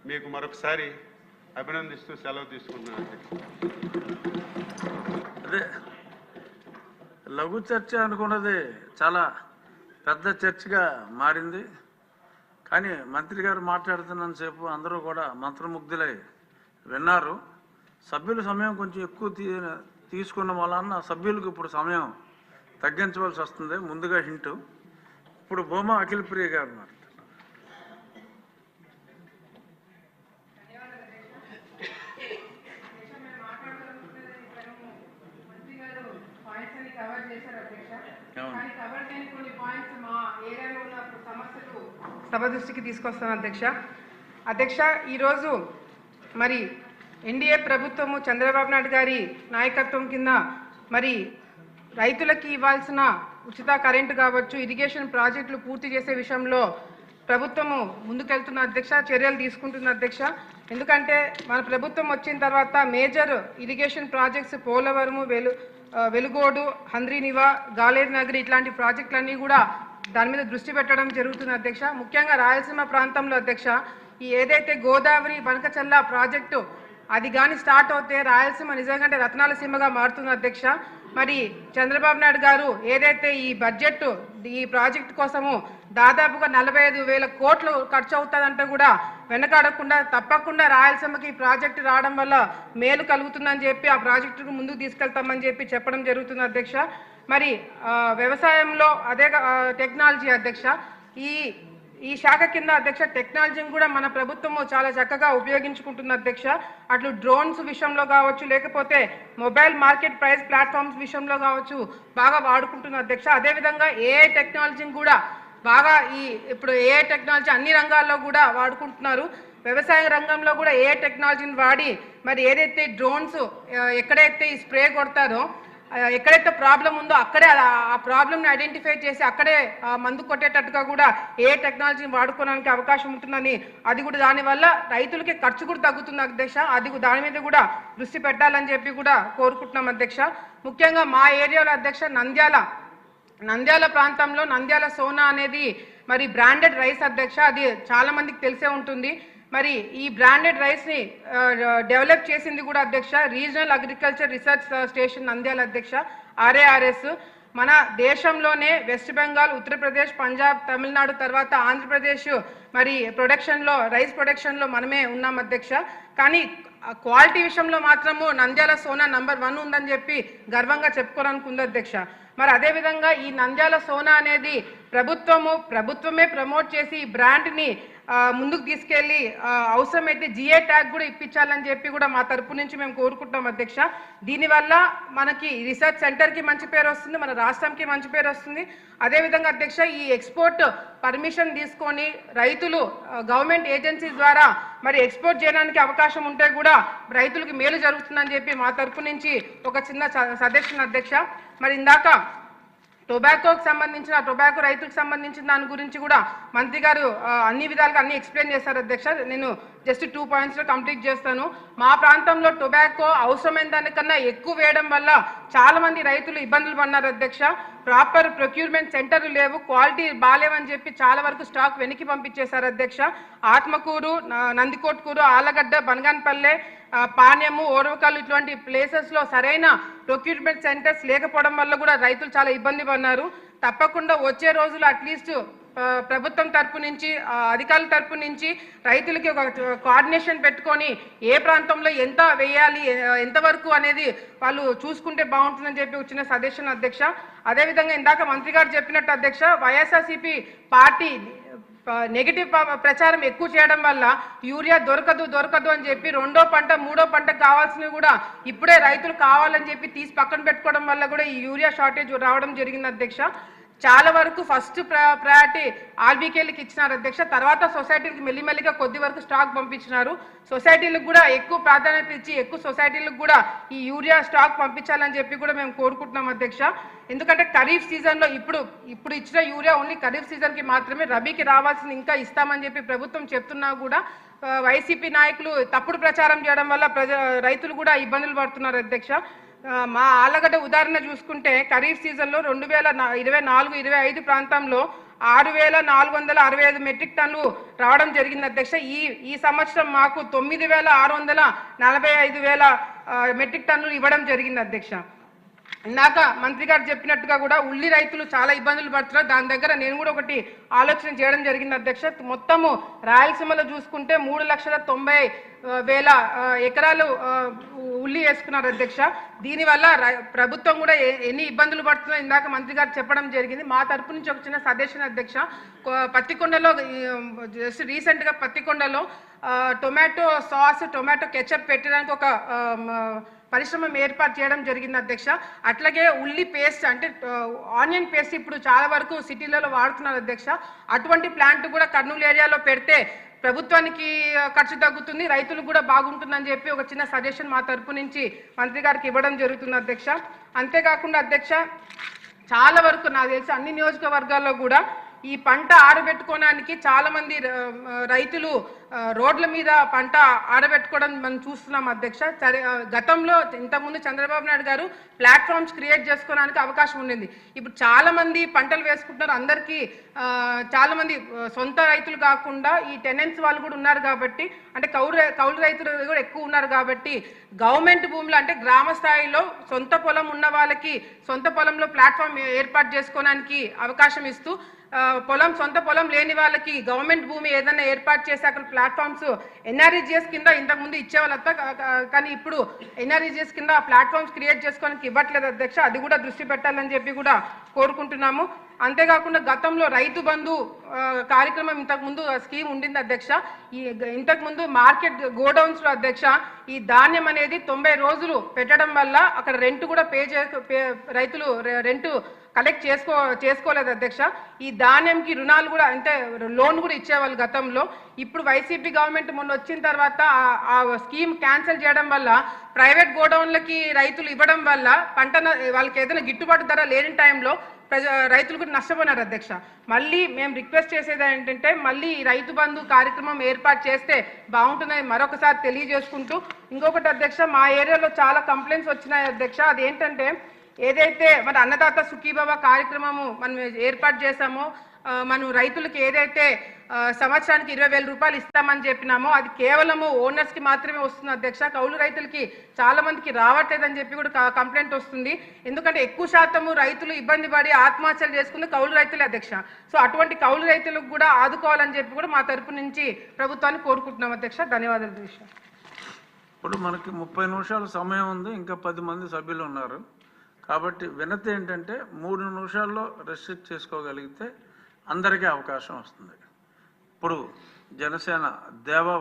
మీకు మరొకసారి అభినందిస్తూ సెలవు తీసుకుంటున్నాను. అదే లఘు చర్చ అనుకున్నది చాలా పెద్ద చర్చగా మారింది. కానీ మంత్రి గారు మాట్లాడుతున్నంతసేపు అందరూ కూడా మంత్రముగ్ధులై విన్నారు. సభ్యుల సమయం కొంచెం ఎక్కువ తీసుకున్న వలన సభ్యులకు ఇప్పుడు సమయం తగ్గించవలసి వస్తుంది. ముందుగా హింటు. ఇప్పుడు భూమా అఖిల ప్రియ గారు మాట్లాడారు. సభ దృష్టికి తీసుకొస్తాను అధ్యక్ష. అధ్యక్ష, ఈరోజు మరి ఎన్డీఏ ప్రభుత్వము చంద్రబాబు నాయుడు గారి నాయకత్వం కింద మరి రైతులకి ఇవ్వాల్సిన ఉచిత కరెంటు కావచ్చు, ఇరిగేషన్ ప్రాజెక్టులు పూర్తి చేసే విషయంలో ప్రభుత్వము ముందుకెళ్తున్న అధ్యక్ష, చర్యలు తీసుకుంటున్న అధ్యక్ష. ఎందుకంటే మన ప్రభుత్వం వచ్చిన తర్వాత major irrigation projects Polavaram, Velugodu, Handri-Neeva, Galeru Nagari ఇట్లాంటి ప్రాజెక్టులన్నీ కూడా దాని మీద దృష్టి పెట్టడం జరుగుతుంది అధ్యక్ష. ముఖ్యంగా రాయలసీమ ప్రాంతంలో అధ్యక్ష, ఈ ఏదైతే గోదావరి బనకచల్ల ప్రాజెక్టు అది కానీ స్టార్ట్ అవుతే రాయలసీమ నిజంగా రత్నాల సీమగా మారుతుంది అధ్యక్ష. మరి చంద్రబాబు నాయుడు గారు ఏదైతే ఈ బడ్జెట్ ఈ ప్రాజెక్టు కోసము దాదాపుగా 45,000 కోట్లు ఖర్చు అవుతుందంటే కూడా వెనకాడకుండా తప్పకుండా రాయలసీమకి ఈ ప్రాజెక్టు రావడం వల్ల మేలు కలుగుతుందని చెప్పి ఆ ప్రాజెక్టుకు ముందుకు తీసుకెళ్తామని చెప్పి చెప్పడం జరుగుతుంది అధ్యక్ష. మరి వ్యవసాయంలో అదే టెక్నాలజీ అధ్యక్ష, ఈ శాఖ కింద అధ్యక్ష టెక్నాలజీని కూడా మన ప్రభుత్వము చాలా చక్కగా ఉపయోగించుకుంటుంది అధ్యక్ష. అట్లు డ్రోన్స్ విషయంలో కావచ్చు, లేకపోతే మొబైల్ మార్కెట్ ప్రైస్ ప్లాట్ఫామ్స్ విషయంలో కావచ్చు బాగా వాడుకుంటుంది అధ్యక్ష. అదేవిధంగా ఏఐ టెక్నాలజీని కూడా బాగా ఇప్పుడు ఏఐ టెక్నాలజీ అన్ని రంగాల్లో కూడా వాడుకుంటున్నారు. వ్యవసాయ రంగంలో కూడా ఏఐ టెక్నాలజీని వాడి మరి ఏదైతే డ్రోన్స్ ఎక్కడైతే ఈ స్ప్రే కొడతారో, ఎక్కడైతే ప్రాబ్లం ఉందో అక్కడే ఆ ప్రాబ్లమ్ని ఐడెంటిఫై చేసి అక్కడే మందు కొట్టేటట్టుగా కూడా ఏ టెక్నాలజీని వాడుకోవడానికి అవకాశం ఉంటుందని, అది కూడా దానివల్ల రైతులకి ఖర్చు కూడా తగ్గుతుంది అధ్యక్ష. అది దాని మీద కూడా దృష్టి పెట్టాలని చెప్పి కూడా కోరుకుంటున్నాం అధ్యక్ష. ముఖ్యంగా మా ఏరియాలో అధ్యక్ష నంద్యాల ప్రాంతంలో నంద్యాల సోనా అనేది మరి బ్రాండెడ్ రైస్ అధ్యక్ష. అది చాలా మందికి తెలిసే ఉంటుంది. మరి ఈ బ్రాండెడ్ రైస్ని డెవలప్ చేసింది కూడా అధ్యక్ష regional agriculture research station Nandyal అధ్యక్ష, RARS. మన దేశంలోనే వెస్ట్ బెంగాల్, ఉత్తరప్రదేశ్, పంజాబ్, తమిళనాడు తర్వాత ఆంధ్రప్రదేశ్ మరి రైస్ ప్రొడక్షన్లో మనమే ఉన్నాం అధ్యక్ష. కానీ క్వాలిటీ విషయంలో మాత్రము నంద్యాల సోనా నంబర్ 1 ఉందని చెప్పి గర్వంగా చెప్పుకోవడానికి ఉంది అధ్యక్ష. మరి అదేవిధంగా ఈ నంద్యాల సోనా అనేది ప్రభుత్వమే ప్రమోట్ చేసి ఈ బ్రాండ్ని ముందుకు తీసుకెళ్ళి అవసరమైతే GI ట్యాగ్ కూడా ఇప్పించాలని చెప్పి కూడా మా తరపు నుంచి మేము కోరుకుంటున్నాం అధ్యక్ష. దీనివల్ల మనకి రీసెర్చ్ సెంటర్కి మంచి పేరు వస్తుంది, మన రాష్ట్రంకి మంచి పేరు వస్తుంది. అదేవిధంగా అధ్యక్ష ఈ ఎక్స్పోర్ట్ పర్మిషన్ తీసుకొని రైతులు గవర్నమెంట్ ఏజెన్సీస్ ద్వారా మరి ఎక్స్పోర్ట్ చేయడానికి అవకాశం ఉంటే కూడా రైతులకు మేలు జరుగుతుందని చెప్పి మా తరపు నుంచి ఒక చిన్న సజెషన్ అధ్యక్ష. మరి ఇందాక టొబాకో రైతులకు సంబంధించిన దాని గురించి కూడా మంత్రి గారు అన్ని విధాలుగా అన్ని ఎక్స్ప్లెయిన్ చేశారు అధ్యక్ష. నేను జస్ట్ 2 పాయింట్స్లో కంప్లీట్ చేస్తాను. మా ప్రాంతంలో టొబాకో అవసరమైన దానికన్నా ఎక్కువ వేయడం వల్ల చాలా మంది రైతులు ఇబ్బందులు పడినారు అధ్యక్ష. ప్రాపర్ ప్రొక్యూర్మెంట్ సెంటర్లు లేవు, క్వాలిటీ బాగాలేవని చెప్పి చాలా వరకు స్టాక్ వెనక్కి పంపించేశారు అధ్యక్ష. ఆత్మకూరు, నందికోట్కూరు, ఆలగడ్డ, బనగానపల్లె, పాణ్యము, ఓరవకల్లు ఇటువంటి ప్లేసెస్లో సరైన ప్రొక్యూర్మెంట్ సెంటర్స్ లేకపోవడం వల్ల కూడా రైతులు చాలా ఇబ్బంది పడినారు. తప్పకుండా వచ్చే రోజులు అట్లీస్ట్ ప్రభుత్వం తరపు నుంచి అధికారుల తరపు నుంచి రైతులకి ఒక కోఆర్డినేషన్ పెట్టుకొని ఏ ప్రాంతంలో ఎంత వేయాలి, ఎంతవరకు అనేది వాళ్ళు చూసుకుంటే బాగుంటుందని చెప్పి వచ్చిన సజెషన్ అధ్యక్ష. అదేవిధంగా ఇందాక మంత్రి గారు చెప్పినట్టు అధ్యక్ష వైఎస్ఆర్సీపీ పార్టీ నెగిటివ్ ప్రచారం ఎక్కువ చేయడం వల్ల యూరియా దొరకదు అని చెప్పి రెండో పంట మూడో పంటకు కావాల్సినవి కూడా ఇప్పుడే రైతులు కావాలని చెప్పి తీసి పక్కన పెట్టుకోవడం వల్ల కూడా ఈ యూరియా షార్టేజ్ రావడం జరిగింది అధ్యక్ష. చాలా వరకు ఫస్ట్ ప్రయారిటీ ఆర్బీకేలకు ఇచ్చినారు అధ్యక్ష. తర్వాత సొసైటీలకు మెల్లిమెల్లిగా కొద్ది వరకు స్టాక్ పంపించినారు. సొసైటీలకు కూడా ఎక్కువ ప్రాధాన్యత ఇచ్చి ఎక్కువ సొసైటీలకు కూడా ఈ యూరియా స్టాక్ పంపించాలని చెప్పి కూడా మేము కోరుకుంటున్నాం అధ్యక్ష. ఎందుకంటే ఖరీఫ్ సీజన్లో ఇప్పుడు ఇచ్చిన యూరియా ఓన్లీ ఖరీఫ్ సీజన్కి మాత్రమే, రబీకి రావాల్సింది ఇంకా ఇస్తామని చెప్పి ప్రభుత్వం చెప్తున్నా కూడా వైసీపీ నాయకులు తప్పుడు ప్రచారం చేయడం వల్ల రైతులు కూడా ఇబ్బందులు పడుతున్నారు అధ్యక్ష. మా ఆలగడ్డ ఉదాహరణ చూసుకుంటే ఖరీఫ్ సీజన్లో 2024-25 ప్రాంతంలో 6,465 మెట్రిక్ టన్నులు రావడం జరిగింది అధ్యక్ష. ఈ సంవత్సరం మాకు 9,645 మెట్రిక్ టన్నులు ఇవ్వడం జరిగింది అధ్యక్ష. ఇందాక మంత్రి గారు చెప్పినట్టుగా కూడా ఉల్లి రైతులు చాలా ఇబ్బందులు పడుతున్నారు. దాని దగ్గర నేను కూడా ఒకటి ఆలోచన చేయడం జరిగింది అధ్యక్ష. మొత్తము రాయలసీమలో చూసుకుంటే 3,90,000 ఎకరాలు ఉల్లి వేసుకున్నారు అధ్యక్ష. దీనివల్ల ప్రభుత్వం కూడా ఎన్ని ఇబ్బందులు పడుతుందో ఇందాక మంత్రి గారు చెప్పడం జరిగింది. మా తరపు నుంచి ఒక చిన్న సజెషన్ అధ్యక్ష. పత్తికొండలో జస్ట్ రీసెంట్గా పత్తికొండలో టొమాటో సాస్, టొమాటో కెచప్ పెట్టడానికి ఒక పరిశ్రమ ఏర్పాటు చేయడం జరిగింది అధ్యక్ష. అట్లాగే ఉల్లి పేస్ట్ అంటే ఆనియన్ పేస్ట్ ఇప్పుడు చాలా వరకు సిటీలలో వాడుతున్నారు అధ్యక్ష. అటువంటి ప్లాంట్ కూడా కర్నూలు ఏరియాలో పెడితే ప్రభుత్వానికి ఖర్చు తగ్గుతుంది, రైతులకు కూడా బాగుంటుందని చెప్పి ఒక చిన్న సజెషన్ మా తరపు నుంచి మంత్రి గారికి ఇవ్వడం జరుగుతుంది అధ్యక్ష. అంతేకాకుండా అధ్యక్ష చాలా వరకు నాకు తెలిసి అన్ని నియోజకవర్గాల్లో కూడా ఈ పంట ఆరబెట్టుకోవడానికి చాలా మంది రైతులు రోడ్ల మీద పంట ఆరబెట్టుకోవడం మనం చూస్తున్నాం అధ్యక్ష. గతంలో ఇంతకుముందు చంద్రబాబు నాయుడు గారు ప్లాట్ఫామ్స్ క్రియేట్ చేసుకోవడానికి అవకాశం ఉండింది. ఇప్పుడు చాలా మంది పంటలు వేసుకుంటున్నారు. అందరికీ చాలా మంది సొంత రైతులు కాకుండా ఈ టెనెంట్స్ వాళ్ళు కూడా ఉన్నారు కాబట్టి, అంటే కౌలు రైతులు కూడా ఎక్కువ ఉన్నారు కాబట్టి గవర్నమెంట్ భూములు అంటే గ్రామ స్థాయిలో సొంత పొలం ఉన్న వాళ్ళకి సొంత పొలంలో ప్లాట్ఫామ్ ఏర్పాటు చేసుకోవడానికి అవకాశం ఇస్తూ, సొంత పొలం లేని వాళ్ళకి గవర్నమెంట్ భూమి ఏదైనా ఏర్పాటు చేసి అక్కడ ప్లాట్ఫామ్స్ ఎన్ఆర్ఈజిఎస్ కింద ఇంతకుముందు ఇచ్చేవాళ్ళంత, కానీ ఇప్పుడు ఎన్ఆర్ఈజిఎస్ కింద ప్లాట్ఫామ్స్ క్రియేట్ చేసుకోవడానికి ఇవ్వట్లేదు అధ్యక్ష. అది కూడా దృష్టి పెట్టాలని చెప్పి కూడా కోరుకుంటున్నాము. అంతేకాకుండా గతంలో రైతు బంధు కార్యక్రమం ఇంతకుముందు స్కీమ్ ఉండింది అధ్యక్ష. ఇంతకుముందు మార్కెట్ గోడౌన్స్ లో అధ్యక్ష ఈ ధాన్యం అనేది 90 రోజులు పెట్టడం వల్ల అక్కడ రెంట్ కూడా రైతులు రెంట్ కలెక్ట్ చేసుకోలేదు అధ్యక్ష. ఈ ధాన్యంకి రుణాలు కూడా అంటే లోన్ కూడా ఇచ్చేవాళ్ళు గతంలో. ఇప్పుడు వైసీపీ గవర్నమెంట్ మొన్న వచ్చిన తర్వాత ఆ స్కీమ్ క్యాన్సిల్ చేయడం వల్ల ప్రైవేట్ గోడౌన్లకి రైతులు ఇవ్వడం వల్ల పంట వాళ్ళకి ఏదైనా గిట్టుబాటు ధర లేని టైంలో రైతులు కూడా నష్టపోయినారు అధ్యక్ష. మళ్ళీ మేము రిక్వెస్ట్ చేసేది ఏంటంటే మళ్ళీ ఈ రైతు బంధు కార్యక్రమం ఏర్పాటు చేస్తే బాగుంటుందని మరొకసారి తెలియజేసుకుంటూ, ఇంకొకటి అధ్యక్ష మా ఏరియాలో చాలా కంప్లైంట్స్ వచ్చినాయి అధ్యక్ష. అదేంటంటే ఏదైతే మన అన్నదాత సుఖీభవ కార్యక్రమము మనం ఏర్పాటు చేశామో, మనం రైతులకు ఏదైతే సంవత్సరానికి 20,000 రూపాయలు ఇస్తామని చెప్పినామో అది కేవలము ఓనర్స్కి మాత్రమే వస్తుంది అధ్యక్ష. కౌలు రైతులకి చాలా మందికి రావట్లేదని చెప్పి కూడా కంప్లైంట్ వస్తుంది. ఎందుకంటే ఎక్కువ శాతము రైతులు ఇబ్బంది పడి ఆత్మహత్యలు చేసుకుంది కౌలు రైతులే అధ్యక్ష. సో అటువంటి కౌలు రైతులకు కూడా ఆదుకోవాలని చెప్పి కూడా మా తరపు నుంచి ప్రభుత్వాన్ని కోరుకుంటున్నాం అధ్యక్ష. ధన్యవాదాలు అధ్యక్ష. ఇప్పుడు మనకి 30 నిమిషాల సమయం ఉంది, ఇంకా 10 మంది సభ్యులు ఉన్నారు కాబట్టి వినతి ఏంటంటే 3 నిమిషాల్లో రెస్ట్రిక్ట్ చేసుకోగలిగితే అందరికీ అవకాశం వస్తుంది. ఇప్పుడు జనసేన దేవా